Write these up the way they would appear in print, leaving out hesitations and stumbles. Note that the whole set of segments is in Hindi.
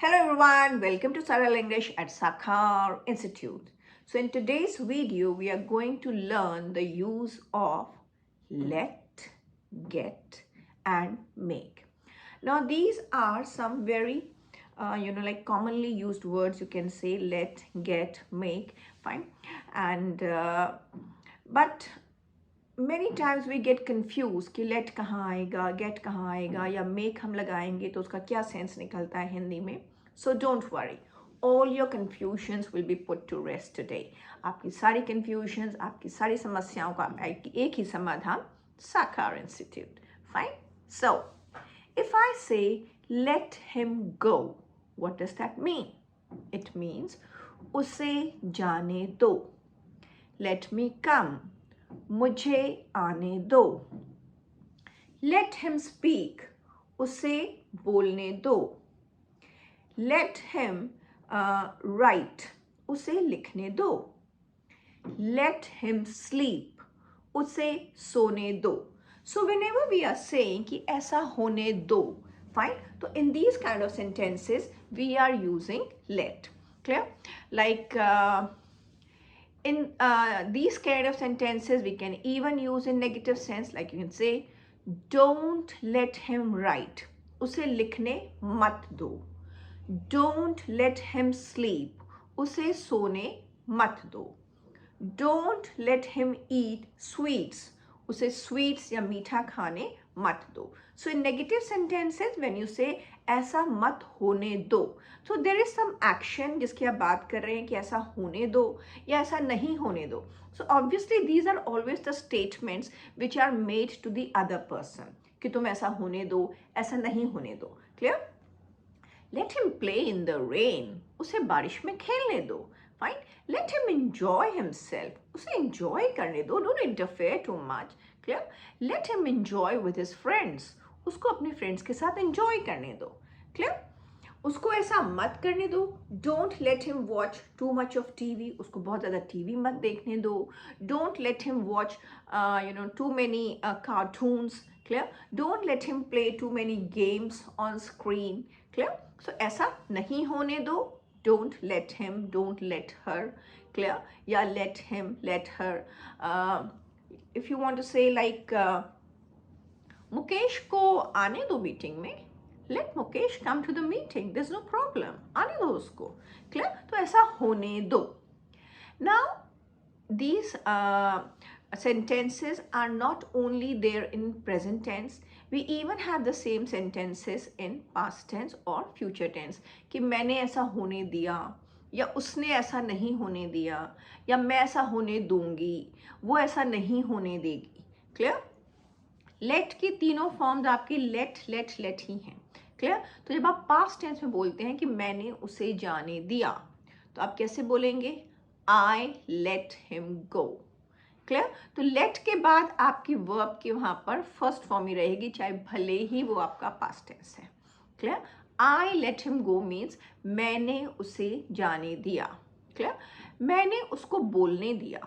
Hello everyone, welcome to Saral English at Sakhar Institute. So in today's video, we are going to learn the use of let, get and make. Now these are some very like commonly used words. You can say let, get, make, fine. And but many times we get confused कि let कहाँ आएगा, get कहाँ आएगा या make हम लगाएंगे तो उसका क्या सेंस निकलता है हिंदी में. So don't worry, all your confusions will be put to rest today. आपकी सारी confusions, आपकी सारी समस्याओं का एक ही समाधान Sakhar Institute. Fine. So if I say let him go, what does that mean? It means उसे जाने दो. Let me come, मुझे आने दो. Let him speak, उसे बोलने दो. Let him write, उसे लिखने दो. Let him sleep, उसे सोने दो. So whenever we are saying कि ऐसा होने दो, fine, so in these kind of sentences we are using let. Clear? Like in these kind of sentences we can even use in negative sense, like you can say don't let him write, उसे लिखने मत दो. Don't let him sleep, उसे सोने मत दो. Don't let him eat sweets, उसे sweets या मीठा खाने मत दो. So in negative sentences when you say ऐसा मत होने दो, so there is some action जिसकी आप बात कर रहे हैं कि ऐसा होने दो या ऐसा नहीं होने दो. So obviously these are always the statements which are made to the other person कि तुम ऐसा होने दो, ऐसा नहीं होने दो. Clear? Let him play in the rain, उसे बारिश में खेलने दो. Fine. Let him enjoy himself, उसे enjoy करने दो. Don't interfere too much. Clear? Let him enjoy with his friends, उसको अपने friends के साथ enjoy करने दो. Clear? उसको ऐसा मत करने दो. Don't let him watch too much of TV, उसको बहुत ज़्यादा TV मत देखने दो. Don't let him watch too many cartoons. Clear? Don't let him play too many games on screen. Clear? So ऐसा नहीं होने दो. Don't let him, don't let her. Clear? Yeah, let him, let her. If you want to say like Mukesh को आने दो मीटिंग में, let Mukesh come to the meeting, there's no problem, आने दो उसको. Clear? तो ऐसा होने दो. Now these sentences are not only there in present tense, we even have the same sentences in past tense or future tense कि मैंने ऐसा होने दिया या उसने ऐसा नहीं होने दिया या मैं ऐसा होने दूंगी, वो ऐसा नहीं होने देगी. क्लियर? लेट की तीनों फॉर्म्स आपकी लेट ही हैं. क्लियर? तो जब आप पास्ट टेंस में बोलते हैं कि मैंने उसे जाने दिया, तो आप कैसे बोलेंगे? I let him go. Clear? तो लेट के बाद आपकी वर्ब की वहां पर फर्स्ट फॉर्म ही रहेगी, चाहे भले ही वो आपका पास्ट टेंस है. Clear? I let him go means मैंने उसे जाने दिया. क्लियर? मैंने उसको बोलने दिया.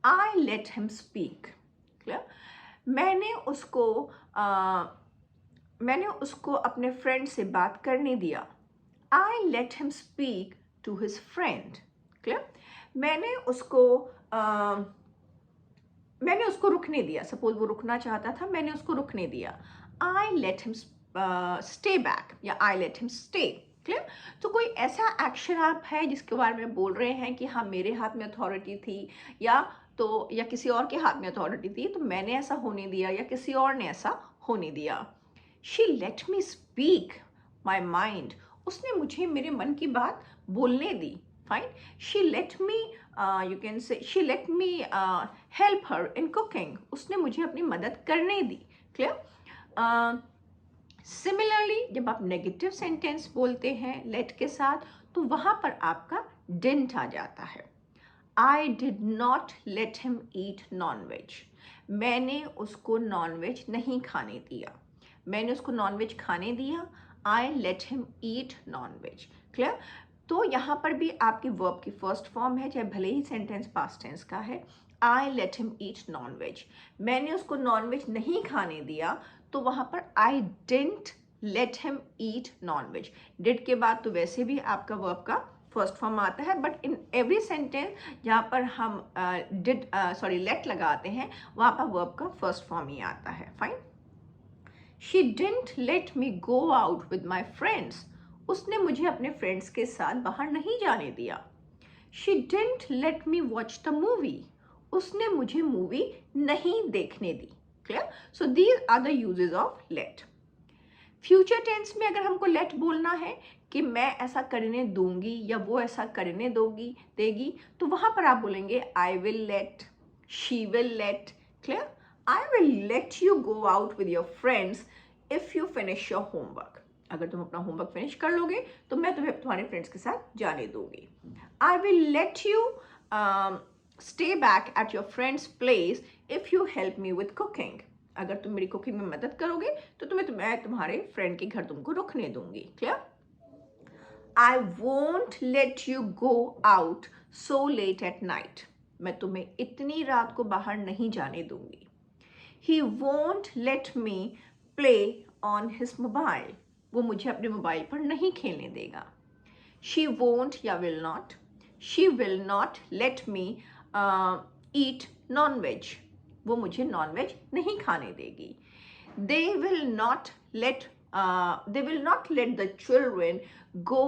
I let him speak. Clear? मैंने उसको अपने फ्रेंड से बात करने दिया. I let him speak to his friend. Clear? मैंने उसको रुकने दिया. सपोज वो रुकना चाहता था, मैंने उसको रुकने दिया. I let him stay back या I let him stay. Clear? तो कोई ऐसा एक्शन आप है जिसके बारे में बोल रहे हैं कि हाँ मेरे हाथ में अथॉरिटी थी या किसी और के हाथ में अथॉरिटी थी, तो मैंने ऐसा होने दिया या किसी और ने ऐसा होने दिया. She let me speak my mind. उसने मुझे मेरे मन की बात बोलने दी. Fine. She let me you can say she let me help her in cooking. उसने मुझे अपनी मदद करने दी. Clear? सिमिलरली जब आप नेगेटिव सेंटेंस बोलते हैं लेट के साथ, तो वहां पर आपका didn't आ जाता है. I did not let him eat non-veg. मैंने उसको नॉन-वेज नहीं खाने दिया. मैंने उसको नॉन-वेज खाने दिया. I let him eat non-veg. Clear? तो यहाँ पर भी आपकी वर्ब की फर्स्ट फॉर्म है, चाहे भले ही सेंटेंस पास्ट टेंस का है. I let him eat non-veg. मैंने उसको नॉन-वेज नहीं खाने दिया, तो वहाँ पर I didn't let him eat non-veg. Did के बाद तो वैसे भी आपका verb का फर्स्ट फॉर्म आता है, बट इन एवरी सेंटेंस जहाँ पर हम let लगाते हैं वहाँ पर verb का फर्स्ट फॉर्म ही आता है. Fine. She didn't let me go out with my friends. उसने मुझे अपने फ्रेंड्स के साथ बाहर नहीं जाने दिया. She didn't let me watch the movie. उसने मुझे मूवी नहीं देखने दी. Clear? So these are the uses of let. Future tense में अगर हमको लेट बोलना है कि मैं ऐसा करने दूंगी या वो ऐसा करने देगी, तो वहां पर आप बोलेंगे I will let, she will let. Clear? I will let you go out with your friends if you finish your homework. अगर तुम अपना होमवर्क फिनिश कर लोगे तो मैं तुम्हें तुम्हारे फ्रेंड्स के साथ जाने दूंगी. I will let you stay back at your friends place if you help me with cooking. अगर तुम मेरी कुकिंग में मदद करोगे तो मैं तुम्हारे फ्रेंड के घर तुमको रुकने दूंगी. Clear? I won't let you go out so late at night. मैं तुम्हें इतनी रात को बाहर नहीं जाने दूंगी. He won't let me play on his mobile. वो मुझे अपने मोबाइल पर नहीं खेलने देगा. शी वोंट या will not. She will not let me eat non veg. वो मुझे नॉन वेज नहीं खाने देगी. They will not let the children go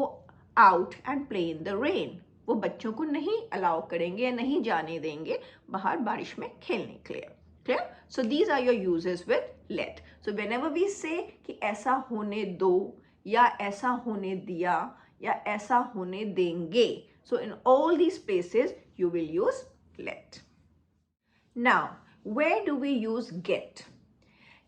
out and play in the rain. वो बच्चों को नहीं अलाउ करेंगे या नहीं जाने देंगे बाहर बारिश में खेलने के लिए. Clear? So these are your uses with let. So whenever we say कि ऐसा होने दो या ऐसा होने दिया या ऐसा होने देंगे, so in all these places you will use let. Now where do we use get?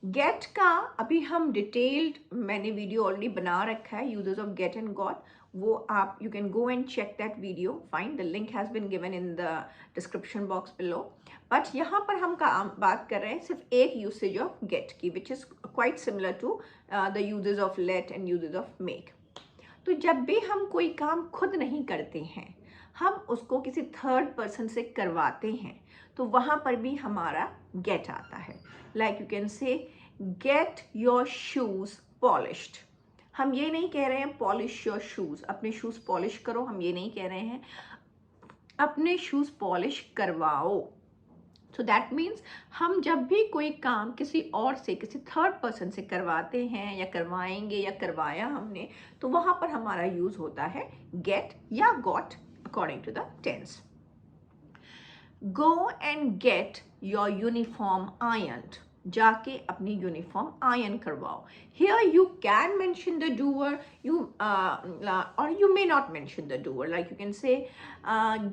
Get का अभी हम डिटेल्ड मैंने वीडियो ऑलरेडी बना रखा है, usages of get and got. वो आप you can go and check that video. Fine, the link has been given in the description box below. But यहाँ पर हम बात कर रहे हैं सिर्फ एक यूसेज ऑफ गेट की, which is quite similar to the usages of let and usages of make. तो जब भी हम कोई काम खुद नहीं करते हैं, हम उसको किसी थर्ड पर्सन से करवाते हैं, तो वहाँ पर भी हमारा गेट आता है. लाइक यू कैन से गेट योर शूज़ पॉलिश्ड. हम ये नहीं कह रहे हैं पॉलिश योर शूज़, अपने शूज़ पॉलिश करो, हम ये नहीं कह रहे हैं, अपने शूज़ पॉलिश करवाओ. सो दैट मीन्स हम जब भी कोई काम किसी और से, किसी थर्ड पर्सन से करवाते हैं या करवाएंगे या करवाया हमने, तो वहाँ पर हमारा यूज़ होता है गेट या got according to the tense. Go and get your uniform ironed. जाके अपनी यूनिफॉर्म आयन करवाओ. Here you can mention the doer, or you may not mention the doer. Like you can say,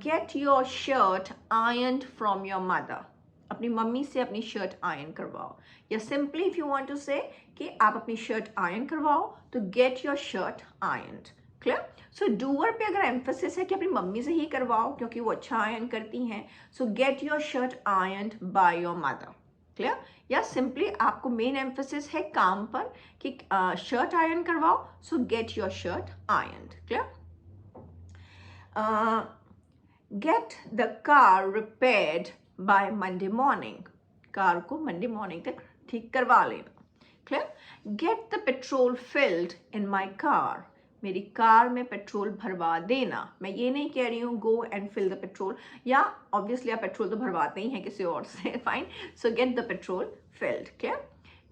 get your shirt ironed from your mother. अपनी मम्मी से अपनी शर्ट आयन करवाओ. या simply if you want to say कि आप अपनी शर्ट आयन करवाओ, तो get your shirt ironed. Clear? So doer पे अगर एम्फोसिस है कि अपनी मम्मी से ही करवाओ क्योंकि वो अच्छा आयन करती हैं, so get your shirt ironed by your mother. Clear? या सिंपली आपको मेन एम्फोसिस है काम पर कि शर्ट आयन करवाओ, so get your shirt ironed. Clear? Get the car repaired by Monday morning. Car को मंडे मॉर्निंग तक ठीक करवा लेना. Clear? Get the petrol filled in my car. मेरी कार में पेट्रोल भरवा देना. मैं ये नहीं कह रही हूँ go and fill the petrol, या ऑब्वियसली आप पेट्रोल तो भरवाते ही हैं किसी और से. Fine, so gate the petrol field. Clear?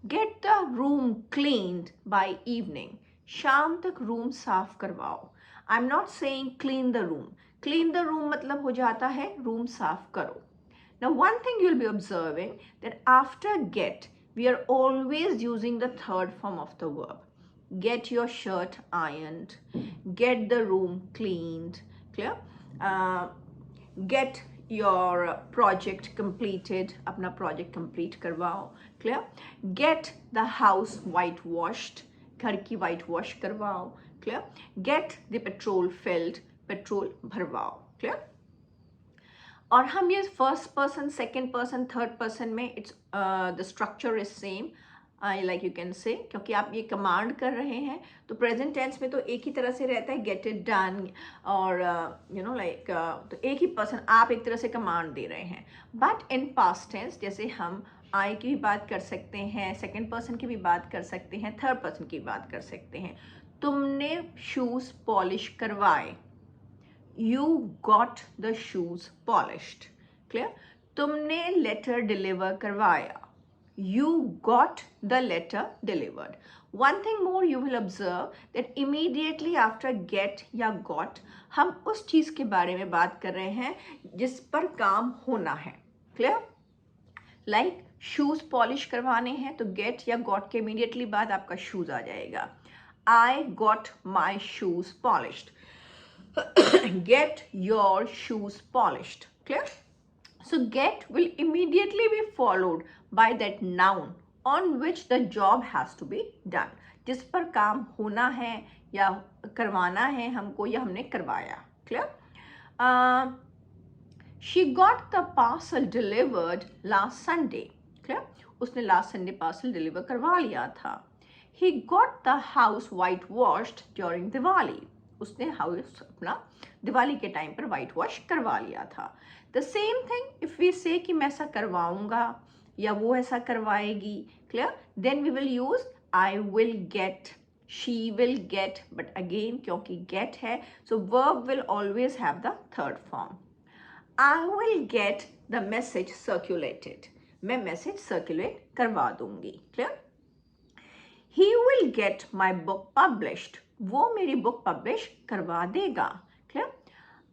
Get the room cleaned by evening. शाम तक रूम साफ करवाओ. I am not saying clean the room. Clean the room मतलब हो जाता है रूम साफ करो. Now one thing you'll be observing that after get we are always using the third form of the verb. Get your shirt ironed, get the room cleaned. Clear? Get your project completed. अपना project complete करवाओ. Clear? Get the house whitewashed. घर की whitewash करवाओ. Clear? Get the petrol filled. Petrol भरवाओ. Clear? और हम ये first person, second person, third person में it's the structure is same. Like you can say, क्योंकि आप ये कमांड कर रहे हैं तो प्रेजेंट टेंस में तो एक ही तरह से रहता है गेट इट डन, और यू नो तो एक ही पर्सन, आप एक तरह से कमांड दे रहे हैं. बट इन पास्ट टेंस जैसे हम आई की भी बात कर सकते हैं, सेकंड पर्सन की भी बात कर सकते हैं, थर्ड पर्सन की बात कर सकते हैं। तुमने शूज पॉलिश करवाए, you got the shoes polished. Clear? तुमने लेटर डिलीवर करवाया, you got the letter delivered. One thing more you will observe that immediately after get या got हम उस चीज़ के बारे में बात कर रहे हैं जिस पर काम होना है। क्लियर? लाइक शूज़ पॉलिश करवाने हैं तो get या got के इमीडिएटली बाद आपका शूज़ आ जाएगा। I got my shoes polished. Get your shoes polished. Clear? So get will immediately be followed by that noun on which the job has to be done. जिस पर काम होना है या करवाना है हमको या हमने करवाया. Clear? She got the parcel delivered last Sunday. Clear? उसने last Sunday parcel deliver करवा लिया था. He got the house whitewashed during Diwali. उसने हाउस अपना दिवाली के टाइम पर वाइट वॉश करवा लिया था. The same thing if we say कि मैं ऐसा करवाऊंगा या वो ऐसा करवाएगी. Clear? Then we will use I will get, she will get, but again क्योंकि गेट है so verb will always have the third form. I will get the message circulated, मैं मैसेज सर्क्यूलेट करवा दूंगी. Clear? He will get my book published, वो मेरी बुक पब्लिश करवा देगा. Clear?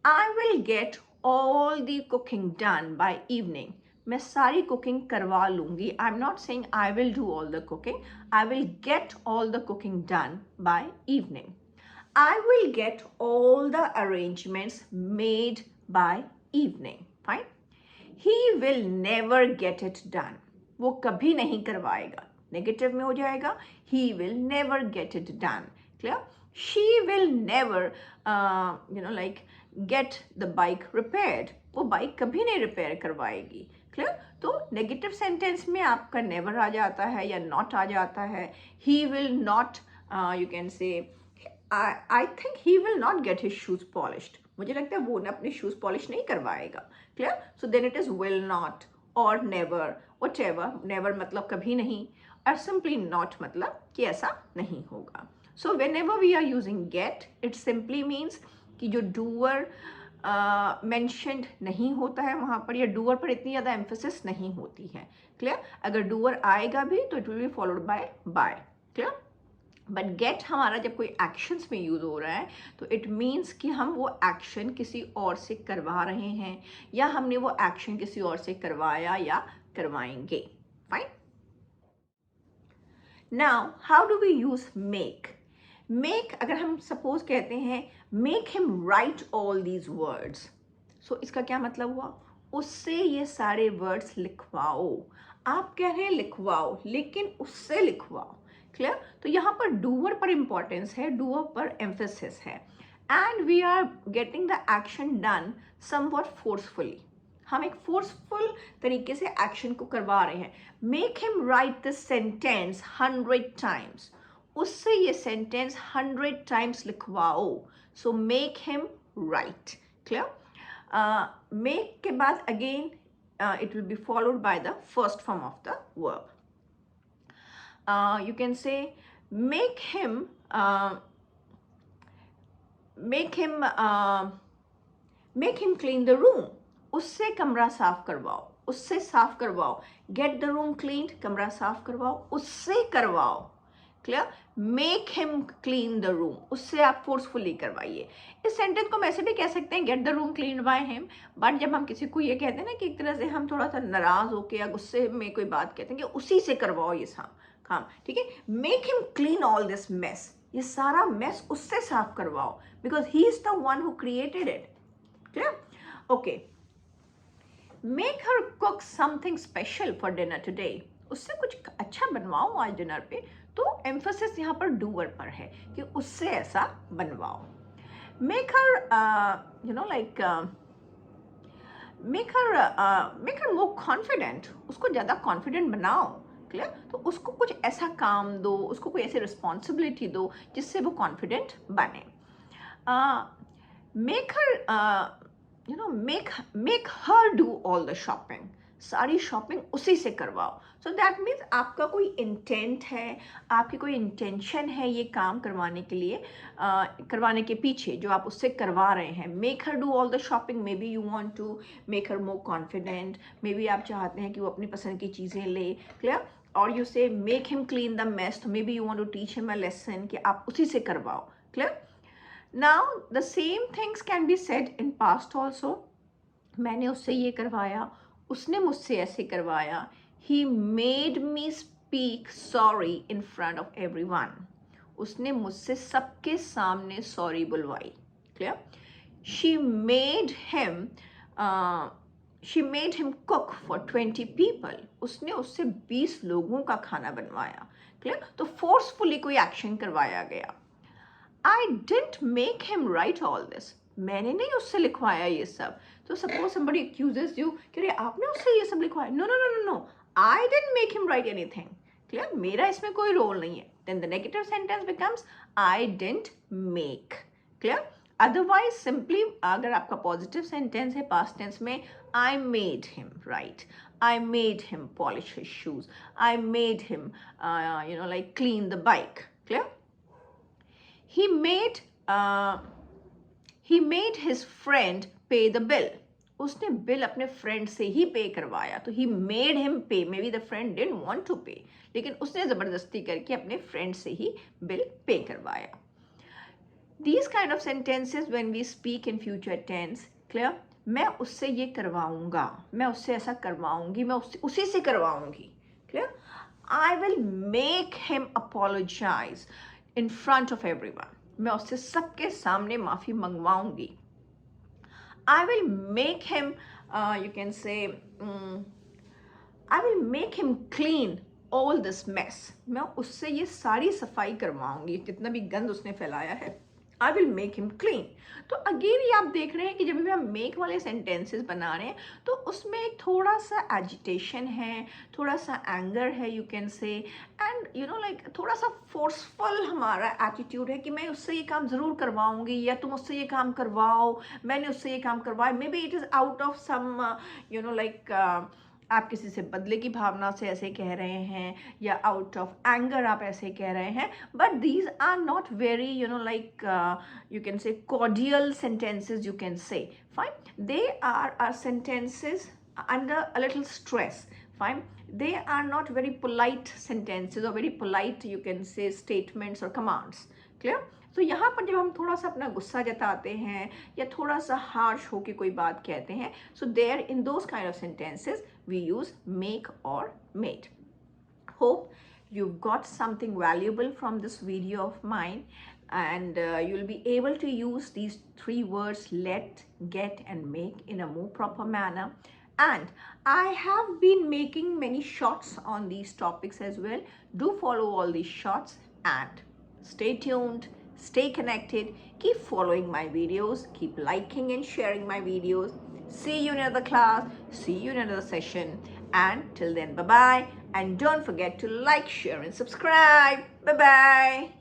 I will get all the cooking done by evening, मैं सारी कुकिंग करवा लूंगी. I am not saying I will do all the cooking, I will get all the cooking done by evening. I will get all the arrangements made by evening. Fine. He will never get it done, वो कभी नहीं करवाएगा. नेगेटिव में हो जाएगा. He will never get it done. Clear? She will never get the bike repaired, वो बाइक कभी नहीं रिपेयर करवाएगी. क्लियर? तो नेगेटिव सेंटेंस में आपका नेवर आ जाता है या नॉट आ जाता है. He will not, you can say I think he will not get his shoes polished, मुझे लगता है वो अपने शूज पॉलिश नहीं करवाएगा. Clear? So then it is will not और नेवर, व्हाटएवर. नेवर मतलब कभी नहीं और सिंपली नॉट मतलब कि ऐसा नहीं होगा. So whenever we are using get, it simply means कि जो doer mentioned नहीं होता है वहाँ पर, या doer पर इतनी ज़्यादा emphasis नहीं होती है. Clear? अगर doer आएगा भी तो it will be followed by. Clear? But get हमारा जब कोई actions में use हो रहा है तो it means कि हम वो action किसी और से करवा रहे हैं या हमने वो action किसी और से करवाया या करवाएंगे. Fine? Now, how do we use make? Make, अगर हम सपोज कहते हैं make him write all these words, so इसका क्या मतलब हुआ? उससे ये सारे वर्ड्स लिखवाओ. आप कह रहे हैं लिखवाओ लेकिन उससे लिखवाओ. क्लियर? तो यहाँ पर डूअर पर इंपॉर्टेंस है, डूअर पर एम्फेसिस है. And we are getting the action done somewhat forcefully, हम एक फोर्सफुल तरीके से एक्शन को करवा रहे हैं. Make him write this sentence 100 times, उससे ये सेंटेंस 100 times लिखवाओ. So make him write. Clear? Make के बाद again it will be followed by the first form of the verb. You can say make him clean the room, उससे कमरा साफ करवाओ, उससे साफ करवाओ. गेट द रूम क्लीन, कमरा साफ करवाओ, उससे करवाओ. Clear? Make him clean the room, उससे आप फोर्सफुली करवाइए. इस सेंटेंस को हम ऐसे भी कह सकते हैं get the room clean by him, but जब हम किसी को ये कहते हैं ना कि एक तरह से हम थोड़ा सा नाराज होकर या गुस्से में कोई बात कहते हैं कि उसी से करवाओ ये काम. ठीक है? Make him clean all this mess, ये सारा मेस उससे साफ करवाओ because he is the one who created it. Clear? Okay. Make her cook something special for dinner today, उससे कुछ अच्छा बनवाओ आज डिनर पे. तो एम्फोसिस यहाँ पर डूअर पर है कि उससे ऐसा बनवाओ. Make her make her more confident, उसको ज़्यादा कॉन्फिडेंट बनाओ. क्लियर? तो उसको कुछ ऐसा काम दो, उसको कोई ऐसी रिस्पॉन्सिबिलिटी दो जिससे वो कॉन्फिडेंट बने. Make her make her do all the shopping, सारी शॉपिंग उसी से करवाओ. सो दैट मीन्स आपका कोई इंटेंट है, आपकी कोई इंटेंशन है ये काम करवाने के लिए, करवाने के पीछे जो आप उससे करवा रहे हैं. Make her do all the shopping. Maybe you want to make her more confident. Maybe आप चाहते हैं कि वो अपनी पसंद की चीज़ें ले. क्लियर? और you say make him clean the mess. तो maybe you want to teach him a lesson कि आप उसी से करवाओ. Clear? Now the same things can be said in past also. मैंने उससे ये करवाया, उसने मुझसे ऐसे करवाया. He made me speak sorry in front of everyone. उसने मुझसे सबके सामने सॉरी बुलवाई. Clear? She made him cook for 20 people. उसने उससे 20 लोगों का खाना बनवाया. क्लियर? तो फोर्सफुली कोई एक्शन करवाया गया. I didn't make him write all this. मैंने नहीं उससे लिखवाया ये सब. तो suppose somebody accuses you कि अरे आपने उससे ये सब लिखवाया. No, no, no, no, no. I didn't make him write anything. Clear? मेरा इसमें कोई रोल नहीं है. Then the negative sentence becomes I didn't make. Clear? Otherwise simply अगर आपका positive sentence है past tense में I made him write. I made him polish his shoes. I made him like clean the bike. Clear? He made his friend pay the bill. उसने बिल अपने फ्रेंड से ही पे करवाया. तो he made him pay. Maybe the friend didn't want to pay. लेकिन उसने ज़बरदस्ती करके अपने फ्रेंड से ही बिल पे करवाया. These kind of sentences when we speak in future tense, clear? मैं उससे ये करवाऊंगा, मैं उससे ऐसा करवाऊंगी, मैं उसी से करवाऊंगी. Clear? I will make him apologize in front of everyone. मैं उससे सबके सामने माफ़ी मंगवाऊंगी. I will make him, you can say, I will make him clean all this mess. मैं उससे ये सारी सफाई करवाऊंगी, जितना भी गंद उसने फैलाया है. I will make him clean. तो अगेन ये आप देख रहे हैं कि जब भी हम मेक वाले सेंटेंसेस बना रहे हैं तो उसमें एक थोड़ा सा एजिटेशन है, थोड़ा सा एंगर है, यू कैन से, एंड लाइक थोड़ा सा फोर्सफुल हमारा एटीट्यूड है कि मैं उससे ये काम ज़रूर करवाऊंगी, या तुम उससे ये काम करवाओ, मैंने उससे ये काम करवाया. Maybe it is out of some like आप किसी से बदले की भावना से ऐसे कह रहे हैं, या आउट ऑफ एंगर आप ऐसे कह रहे हैं. But these are not very like you can say cordial sentences, you can say. Fine. They are sentences under a little stress. Fine. They are not very polite sentences or very polite, you can say, statements or commands. Clear? तो यहाँ पर जब हम थोड़ा सा अपना गुस्सा जताते हैं या थोड़ा सा हार्श होकर कोई बात कहते हैं, so there in those kind of sentences we use make or made. Hope you've got something valuable from this video of mine, and you'll be able to use these 3 words, let, get and make, in a more proper manner. And I have been making many shorts on these topics as well. Do follow all these shorts and stay tuned, stay connected, keep following my videos, keep liking and sharing my videos. See you in another class, see you in another session, and till then, bye bye. And don't forget to like, share and subscribe. Bye bye.